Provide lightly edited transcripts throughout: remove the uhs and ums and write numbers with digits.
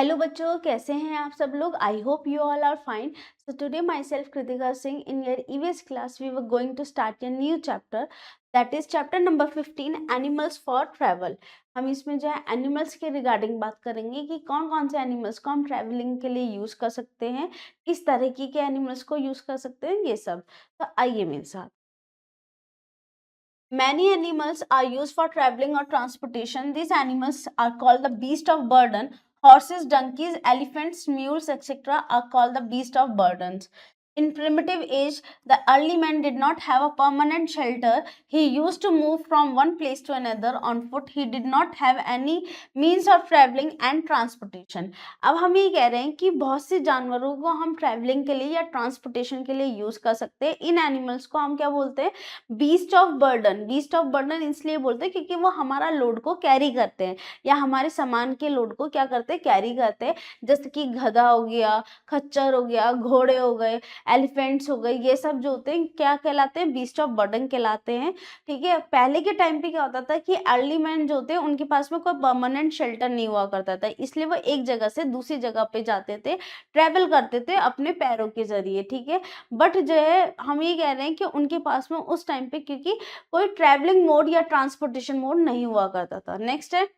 Hello बच्चों, कैसे हैं आप सब लोग। I hope you all are fine. So today myself Kritika Singh in your EVS class we were going to start a new chapter, that is chapter number 15 animals for travel. हम इसमें जो है एनिमल्स के रिगार्डिंग बात करेंगे कि कौन कौन से एनिमल्स को हम ट्रैवलिंग के लिए यूज कर सकते हैं, किस तरीके के एनिमल्स को यूज कर सकते हैं, ये सब। तो आइए मेरे साथ। Many animals are used for traveling or transportation. These animals are called the beast of burden. Horses, donkeys, elephants, mules, etc. are called the beast of burdens. In primitive age, the early man did not have a permanent shelter. He used to move from one place to another on foot. He did not have any means of traveling and transportation. अब हम ये कह रहे हैं कि बहुत से जानवरों को हम ट्रैवलिंग के लिए या ट्रांसपोर्टेशन के लिए यूज कर सकते हैं। इन एनिमल्स को हम क्या बोलते हैं? Beast of burden. Beast of burden इसलिए बोलते हैं क्योंकि वो हमारा लोड को कैरी करते हैं या हमारे सामान के लोड को क्या करते हैं? कैरी करते हैं। जैसे कि गधा हो गया, खच्चर हो गया, घोड़े हो गए, एलिफेंट्स हो गए, ये सब जो होते हैं क्या कहलाते हैं? बीस्ट ऑफ बर्डन कहलाते हैं। ठीक है। पहले के टाइम पे क्या होता था कि अर्ली मैन जो होते हैं उनके पास में कोई परमानेंट शेल्टर नहीं हुआ करता था, इसलिए वो एक जगह से दूसरी जगह पे जाते थे, ट्रेवल करते थे अपने पैरों के जरिए। ठीक है। बट जो है हम ये कह रहे हैं कि उनके पास में उस टाइम पे क्योंकि कोई ट्रैवलिंग मोड या ट्रांसपोर्टेशन मोड नहीं हुआ करता था। नेक्स्ट है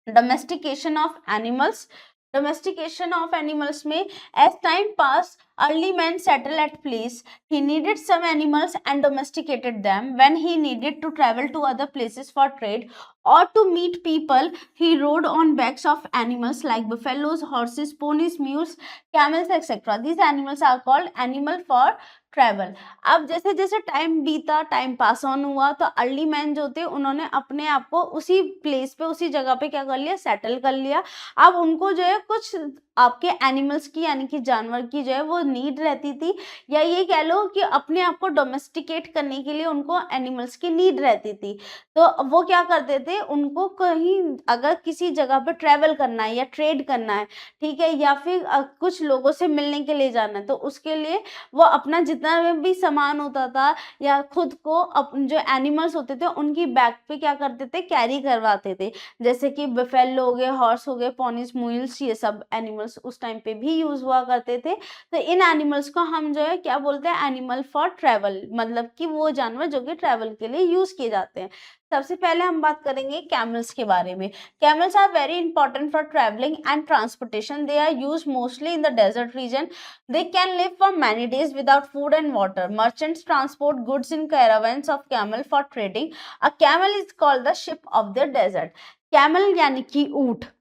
domestication of animals. Domestication of animals में as time pass early man settled at place. He needed some animals and domesticated them. When he needed to travel to other places for trade or to meet people, he rode on backs of animals like buffaloes, horses, ponies, mules, camels, etc. These animals are called animal for travel. अब जैसे जैसे time बीता, time pass on हुआ, तो early man जो थे उन्होंने अपने आप को उसी प्लेस पे, उसी जगह पे क्या कर लिया? सेटल कर लिया। अब उनको जो है कुछ आपके एनिमल्स की यानी कि जानवर की जो है वो नीड रहती थी, या ये कह लो कि अपने आप को डोमेस्टिकेट करने के लिए उनको एनिमल्स की नीड रहती थी। तो वो क्या करते थे? उनको कहीं अगर किसी जगह पर ट्रैवल करना है या ट्रेड करना है, ठीक है, या फिर कुछ लोगों से मिलने के लिए जाना है, तो उसके लिए वो अपना जितना भी सामान होता था या खुद को जो एनिमल्स होते थे उनकी बैक पे क्या करते थे? कैरी करवाते थे। जैसे कि बफेलो हो गए, हॉर्स हो गए, पोनीस, मुइल्स, ये सब एनिमल्स उस टाइम पे भी यूज हुआ करते थे। तो इन एनिमल्स को हम जो है क्या बोलते हैं? एनिमल फॉर ट्रैवल, मतलब कि वो जानवर जो कि ट्रैवल के लिए यूज किए जाते हैं। सबसे पहले हम बात करेंगे कैमल्स के बारे में। Camels are very important for travelling and transportation. They are use mostly in the desert region. They can live for many days without food and water. Merchants transport goods in caravans of camel for trading. A camel is called the ship of the desert. Camel यानी कि ऊंट।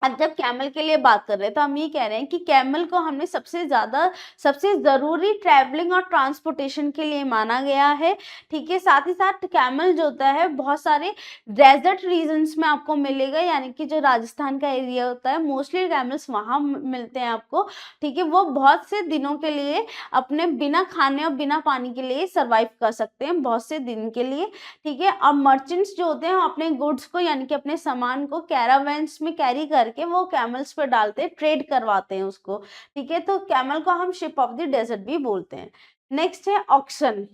अब जब camel के लिए बात कर रहे हैं तो हम ये कह रहे हैं कि कैमल को हमने सबसे ज़रूरी ट्रैवलिंग और ट्रांसपोर्टेशन के लिए माना गया है। ठीक है। साथ ही साथ कैमल जो होता है बहुत सारे डेजर्ट रीजन्स में आपको मिलेगा, यानी कि जो राजस्थान का एरिया होता है मोस्टली कैमल्स वहाँ मिलते हैं आपको। ठीक है। वो बहुत से दिनों के लिए अपने बिना खाने और बिना पानी के लिए सर्वाइव कर सकते हैं, बहुत से दिन के लिए। ठीक है। और मर्चेंट्स जो होते हैं अपने गुड्स को यानी कि अपने सामान को कैरावेंस में कैरी करके वो कैमल्स पे डालते हैं, ट्रेड करवाते हैं उसको। ठीक है। तो कैमल को हम शिप ऑफ द डेजर्ट भी बोलते हैं। नेक्स्ट है auction.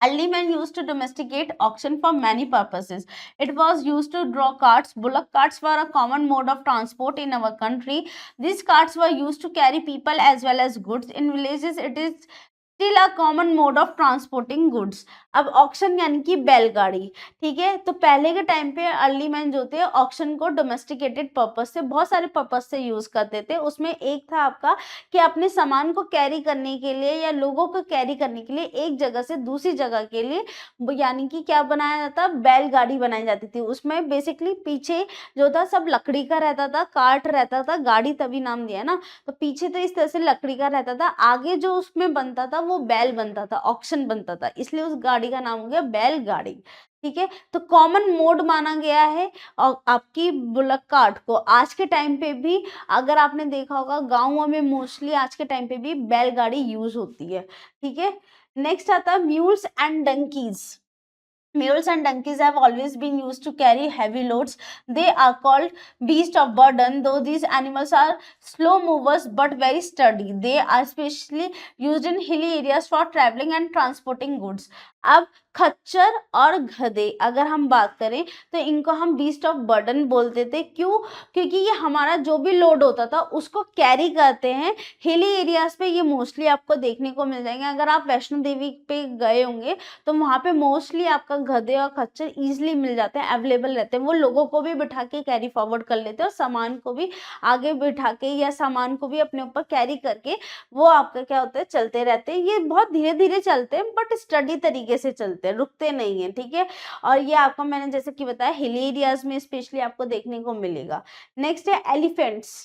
Early men used to domesticate oxen for many purposes. It was used to draw carts. Bullock carts were a common mode of transport in our country. These carts were used to carry people as well as goods. In villages, it is still a common mode of transporting goods. अब auction यानी कि बैलगाड़ी। ठीक है। तो पहले के time पे अर्ली मैन जो थे ऑक्शन को डोमेस्टिकेटेड पर्पस से, बहुत सारे पर्पस से यूज करते थे। उसमें एक था आपका कि अपने सामान को कैरी करने के लिए या लोगों को कैरी करने के लिए एक जगह से दूसरी जगह के लिए, यानी कि क्या बनाया जाता? बैलगाड़ी बनाई जाती थी। उसमें बेसिकली पीछे जो था सब लकड़ी का रहता था, कार्ट रहता था, गाड़ी तभी नाम दिया ना। तो पीछे तो इस तरह से लकड़ी का रहता था, आगे जो उसमें बनता था वो बैल बनता था, ऑक्शन बनता था, इसलिए उस गाड़ी का नाम हो गया बैलगाड़ी। ठीक है। तो कॉमन मोड माना गया है और आपकी बुलक कार्ट को आज के टाइम पे भी, अगर आपने देखा होगा गांवों में मोस्टली आज के टाइम पे भी बैलगाड़ी यूज होती है। ठीक है। नेक्स्ट आता है mules and donkeys. Mules and donkeys have always been used to carry heavy loads. They are called beasts of burden, though these animals are slow movers but very sturdy. They are specially used in hilly areas for traveling and transporting goods. अब खच्चर और गधे अगर हम बात करें तो इनको हम बीस्ट ऑफ बर्डन बोलते थे। क्यों? क्योंकि ये हमारा जो भी लोड होता था उसको कैरी करते हैं। हिली एरियाज पे ये मोस्टली आपको देखने को मिल जाएंगे। अगर आप वैष्णो देवी पे गए होंगे तो वहाँ पे मोस्टली आपका गधे और खच्चर ईजिली मिल जाते हैं, अवेलेबल रहते हैं। वो लोगों को भी बिठा के कैरी फॉरवर्ड कर लेते हैं और सामान को भी आगे बिठा के या सामान को भी अपने ऊपर कैरी करके वो आपका क्या होता है, चलते रहते हैं। ये बहुत धीरे धीरे चलते हैं बट स्टडी तरीके से चलते हैं, रुकते नहीं है, ठीक है। और ये आपका मैंने जैसे कि बताया हिली एरियाज में स्पेशली आपको देखने को मिलेगा। नेक्स्ट है elephants.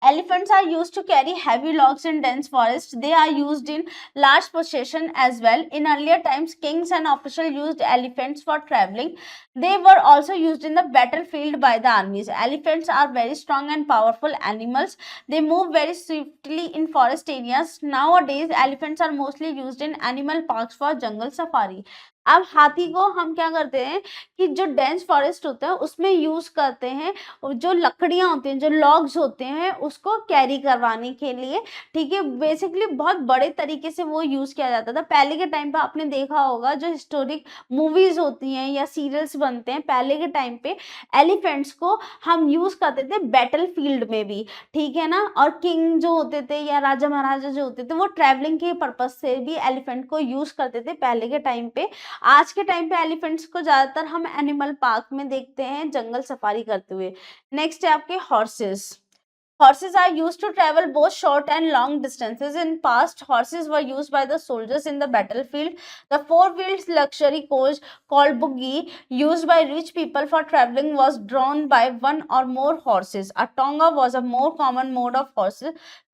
Elephants are used to carry heavy logs in dense forests. They are used in large procession as well. In earlier times, kings and officials used elephants for traveling. They were also used in the battlefield by the armies. Elephants are very strong and powerful animals. They move very swiftly in forest areas. Nowadays, elephants are mostly used in animal parks for jungle safari. अब हाथी को हम क्या करते हैं कि जो dense forest होता है उसमें यूज करते हैं, जो लकड़ियां होती हैं, जो लॉग्स होते हैं, उसको कैरी करवाने के लिए, ठीक है। बेसिकली बहुत बड़े तरीके से वो यूज किया जाता था। पहले के टाइम पे आपने देखा होगा जो हिस्टोरिक मूवीज होती हैं या सीरियल्स बनते हैं, पहले के टाइम पे एलिफेंट्स को हम यूज करते थे बैटल फील्ड में भी, ठीक है ना। और किंग जो होते थे या राजा महाराजा जो होते थे वो ट्रैवलिंग के पर्पज से भी एलिफेंट को यूज करते थे पहले के टाइम पे। आज के टाइम पे एलिफेंट्स को ज्यादातर हम एनिमल पार्क में देखते हैं जंगल सफारी करते हुए। नेक्स्ट है आपके horses. Horses are used to travel both short and long distances. In past, horses were used by the soldiers in the battlefield. The four-wheeled luxury coach called buggy, used by rich people for traveling, was drawn by one or more horses. A tonga was a more common mode of horse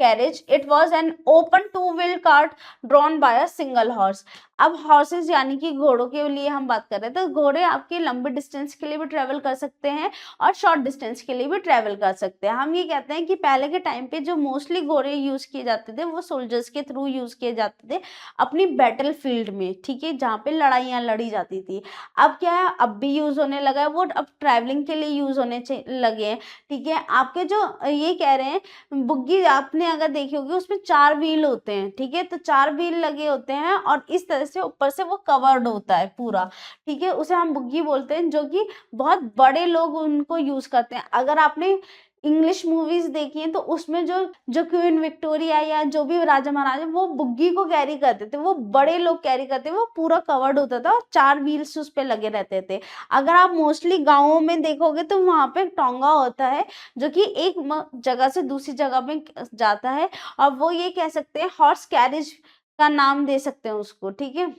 carriage. It was an open two-wheeled cart drawn by a single horse. अब horses यानी कि घोड़ों के लिए हम बात कर रहे हैं, तो घोड़े आपके लंबे डिस्टेंस के लिए भी ट्रेवल कर सकते हैं और शॉर्ट डिस्टेंस के लिए भी ट्रेवल कर सकते हैं। हम ये कहते हैं कि पहले के टाइम पे जो मोस्टली घोड़े यूज किए जाते थे वो सोल्जर्स के थ्रू यूज किए जाते थे अपनी बैटल फील्ड में, ठीक है, जहाँ पे लड़ाइयाँ लड़ी जाती थी। अब क्या है, अब भी यूज होने लगा है वो, अब ट्रैवलिंग के लिए यूज होने लगे हैं, ठीक है। आपके जो ये कह रहे हैं बुग्गी आपने अगर देखी होगी उसमें 4 व्हील होते हैं, ठीक है, तो 4 व्हील लगे होते हैं और इस तरह से ऊपर से वो कवर्ड होता है पूरा, ठीक है, उसे हम बुग्गी बोलते हैं, जो कि बहुत बड़े लोग उनको यूज करते हैं। अगर आपने इंग्लिश मूवीज देखी हैं तो उसमें जो जो क्वीन विक्टोरिया या जो भी राजा महाराजा वो बुग्गी को कैरी करते थे, वो बड़े लोग कैरी करते थे, वो पूरा कवर्ड होता था और 4 व्हील्स उस पे लगे रहते थे। अगर आप मोस्टली गाँवों में देखोगे तो वहां पे टोंगा होता है जो कि एक जगह से दूसरी जगह में जाता है और वो ये कह सकते हैं हॉर्स कैरिज का नाम दे सकते हैं उसको, ठीक है।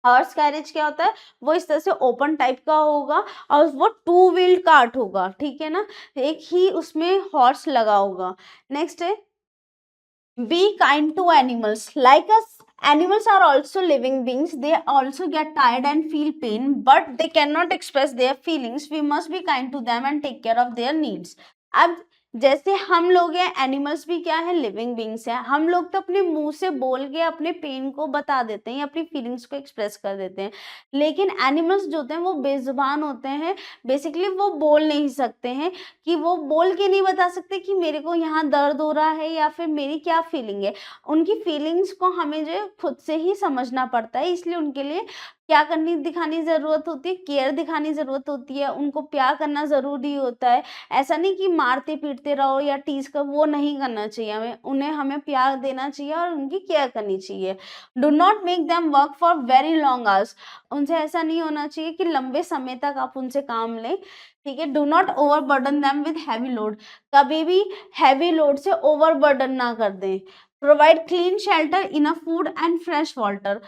हॉर्स कैरेज क्या होता है, वो इस तरह से ओपन टाइप का होगा और वो 2 व्हील्ड कार्ट होगा, ठीक है ना, एक ही उसमें हॉर्स लगा होगा। नेक्स्ट है be kind to animals like us. Animals are also living beings. They also get tired and feel pain, but they cannot express their feelings. We must be kind to them and take care of their needs. अब जैसे हम लोग हैं, animals भी क्या है, living beings हैं। हम लोग तो अपने मुंह से बोल के अपने पेन को बता देते हैं, अपनी फीलिंग्स को एक्सप्रेस कर देते हैं, लेकिन एनिमल्स जो होते हैं वो बेजुबान होते हैं। बेसिकली वो बोल नहीं सकते हैं, कि वो बोल के नहीं बता सकते कि मेरे को यहाँ दर्द हो रहा है या फिर मेरी क्या फीलिंग है। उनकी फीलिंग्स को हमें जो है खुद से ही समझना पड़ता है, इसलिए उनके लिए क्या करनी दिखानी जरूरत होती है, केयर दिखानी जरूरत होती है, उनको प्यार करना जरूरी होता है। ऐसा नहीं कि मारते पीटते रहो या टीज कर, वो नहीं करना चाहिए हमें, उन्हें हमें प्यार देना चाहिए और उनकी केयर करनी चाहिए। Do not make them work for very long hours. उनसे ऐसा नहीं होना चाहिए कि लंबे समय तक आप उनसे काम लें, ठीक है। Do not over burden them with heavy load. कभी भी हैवी लोड से ओवर बर्डन ना कर दें। Provide clean shelter, enough food and fresh water.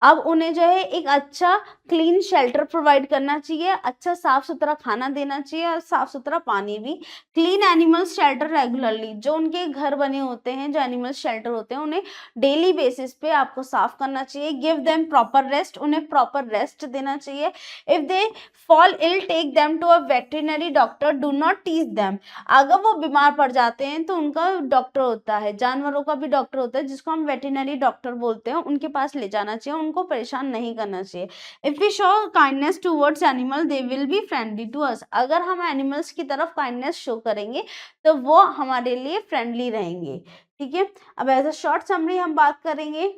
अब उन्हें जो है एक अच्छा क्लीन शेल्टर प्रोवाइड करना चाहिए, अच्छा साफ सुथरा खाना देना चाहिए और साफ सुथरा पानी भी। क्लीन एनिमल शेल्टर रेगुलरली, जो उनके घर बने होते हैं, जो एनिमल शेल्टर होते हैं, उन्हें डेली बेसिस पे आपको साफ करना चाहिए। गिव देम प्रॉपर रेस्ट, उन्हें प्रॉपर रेस्ट देना चाहिए। If they fall ill take them to a veterinary doctor, do not tease them. अगर वो बीमार पड़ जाते हैं तो उनका डॉक्टर होता है, जानवरों का भी डॉक्टर होता है जिसको हम वेटरिनरी डॉक्टर बोलते हैं, उनके पास ले जाना चाहिए, उनको परेशान नहीं करना चाहिए। If we show kindness towards animal they will be friendly to us. अगर हम एनिमल्स की तरफ काइंडनेस शो करेंगे तो वो हमारे लिए फ्रेंडली रहेंगे, ठीक है। अब एज अ शॉर्ट समरी हम बात करेंगे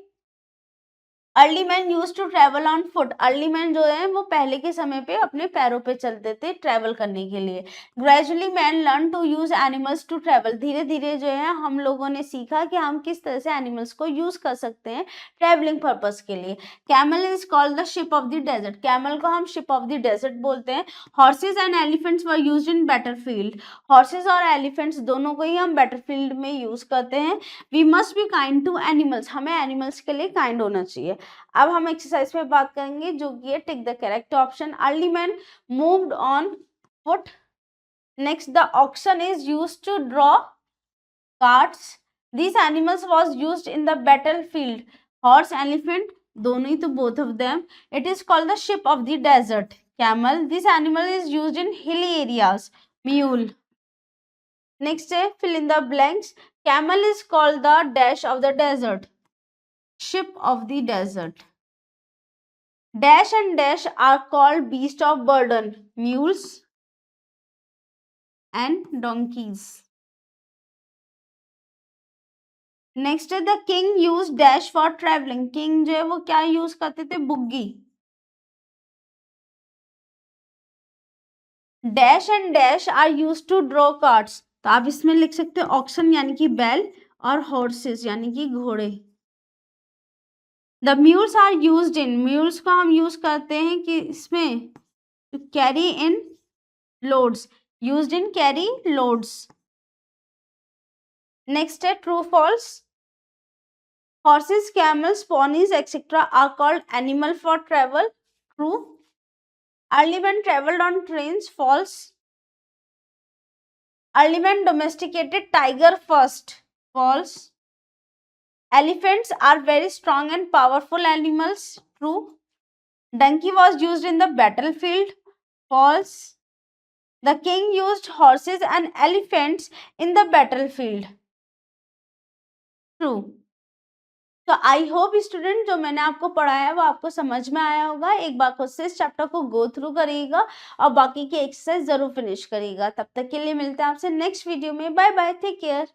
early man use to travel on foot, early man जो है वो पहले के समय पे अपने पैरों पे चलते थे ट्रेवल करने के लिए। Gradually man learn to use animals to travel, धीरे धीरे जो है हम लोगों ने सीखा कि हम किस तरह से एनिमल्स को यूज कर सकते हैं ट्रेवलिंग पर्पस के लिए। Camel is called the ship of the desert, camel को हम शिप ऑफ द डेजर्ट बोलते हैं। Horses and elephants were used in battlefield, horses और एलिफेंट्स दोनों को ही हम बैटलफील्ड में यूज करते हैं। We must be kind to animals, हमें एनिमल्स के लिए काइंड होना चाहिए। अब हम एक्सरसाइज पे बात करेंगे जो कि है tick the correct option. Early man moved on foot. Next, the oxen is used to draw carts. This animals was used in the battlefield. Horse, elephant दोनों ही, तो both of them. It is called the ship of the desert. Camel, this animal is used in hilly areas. Mule. Next है fill in the blanks. Camel is called the dash of the desert, ship of the desert. Dash and dash are called beast of burden, mules and donkeys. Next है the king used dash for traveling. King जो है वो क्या use करते थे? बुग्गी। Dash and dash are used to draw carts. तो आप इसमें लिख सकते हो ऑक्शन यानी कि बैल, और हॉर्सेस यानी कि घोड़े। The mules are used in, mules को हम यूज करते हैं कि इसमें to carry in loads, used in carry loads. Next है true false. Horses, camels, ponies etc. are called animal for travel. True. Early men traveled on trains. False. Early men domesticated tiger first. False. Elephants are very strong and powerful animals. True. Donkey was used in the battlefield. False. The king used horses and elephants in the battlefield. True. तो I hope student जो मैंने आपको पढ़ाया वो आपको समझ में आया होगा। एक बार खुद से इस चैप्टर को गो थ्रू करिएगा और बाकी की एक्सरसाइज जरूर फिनिश करिएगा। तब तक के लिए मिलते हैं आपसे नेक्स्ट वीडियो में। Bye bye, take care.